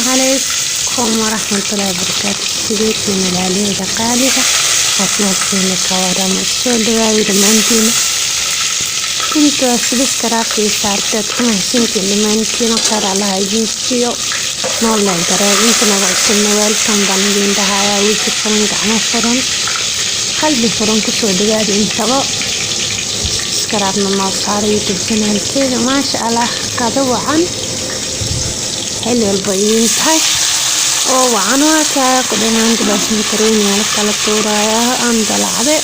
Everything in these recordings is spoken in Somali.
عليكم ورحمة الله وبركاته. سيدتي من العليا دقالها أطلبتني كورم السود غير مانتينا كنت سبسكرايب في سارتك كما سنتي لمانتينا قال على جنسيو والله درا انت نبعثنا ويلكم بانجين دهايا ويجي فرنك عنا فرن قلبي فرنك سود غير انتبا سبسكرايب نما صار يوتيوب شانل كذا ما شاء الله كذا وعن حلو البيين تاي oo waxaan waa ku dhamaantii bas makarooniga kala tuuraya aan dalacday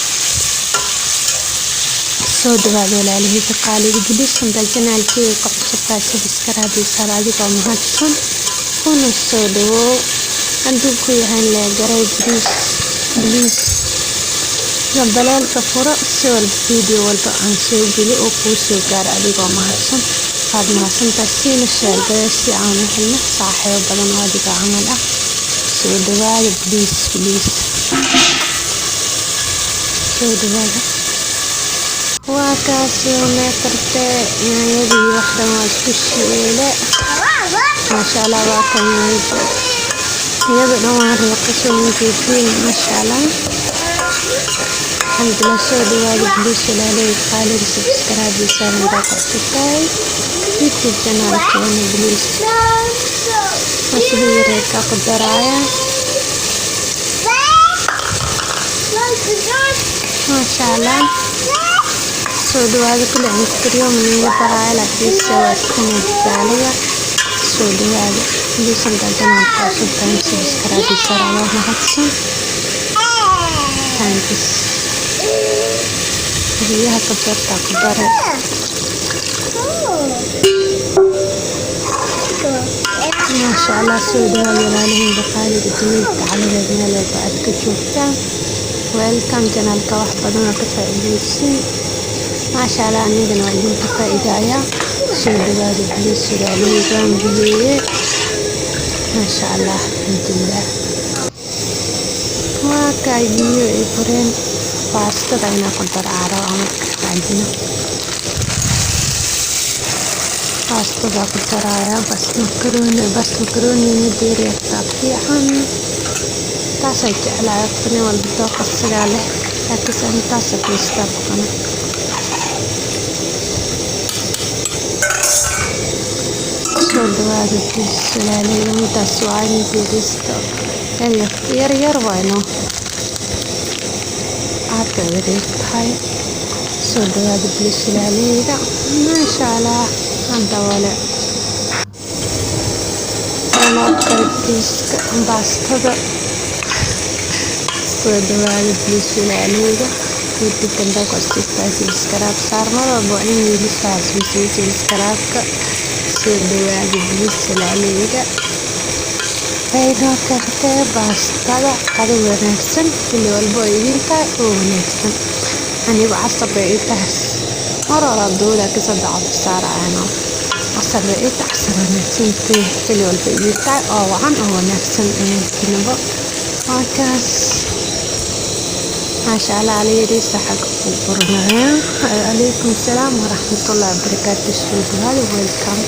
soo dhawaad walaalihii qaaliga bilisan channelkii ku cusubtaa subscribe adiga mahadsan kuna soo dhawo haduu ku yahay la garay please gabalaalka furo soo video walba aan soo geli oo ku soo gaar adiga mahadsan aad mahadsantahay siina sheegay si aan helno saaxiibo badan oo adiga camal ah soo dhawaad please soo dhawaad waa kaas meetarta yaayadii wax dhan waa isku shiile maasha Allah waa kan iyada dhan waa riiqayso intii maasha Allah alxamdulillah soo dhawaad please walaalay qaali subscribe saaran baqasitay YouTube channel keena please mas'uuliyad ka qadaraya maasha Allah soo dhawaad kula intriyo maniga baraya la xiisaha kana daaliga soo dhawaad please dadana subscribe saaran mahadsan thanks biyaha ka beerta ku daray maasha Allah soo dhawaad walaalihii qaaliga dunida calaamada la baad ka joogtaan welcome channelka wax badan ka faa'iideysan maasha Allah anigana waa idin ka faa'iidaya soo dhawaad please walaalihii gambiye maasha Allah alxamdulillah waa kaayiyo ee fureen baastada ina ku dararo ama kaajina baastada ku daraya bas makaroni diiri fiican taasay jeclaa qani walba dooqa siga leh laakiin taas ku istaaqana soo dhawaad salaalay intaas waa in diiristo yar wayno aadka wareegtahay soo dhawaad bilishalaaleyda maasha Allah anta wala qalbiska baastada soo dhawaad bilishalaaleyda inta kanda ku subscribe saarnada boo in wiilashaas subscribe-ka soo dhawaad bilishalaaleyda ayda kartee baastada qado wanaagsan xilli walba idinka oo wanaagsan anigu casabay taas marara doola ka saddex saarayna casabay taas wanaagsan xilli walba idinka oo wacan oo wanaagsan inaba wakaas maasha Allah alayhi saxaq u burmaya alaykum salaam wa rahmatullahi wa barakatuh welcome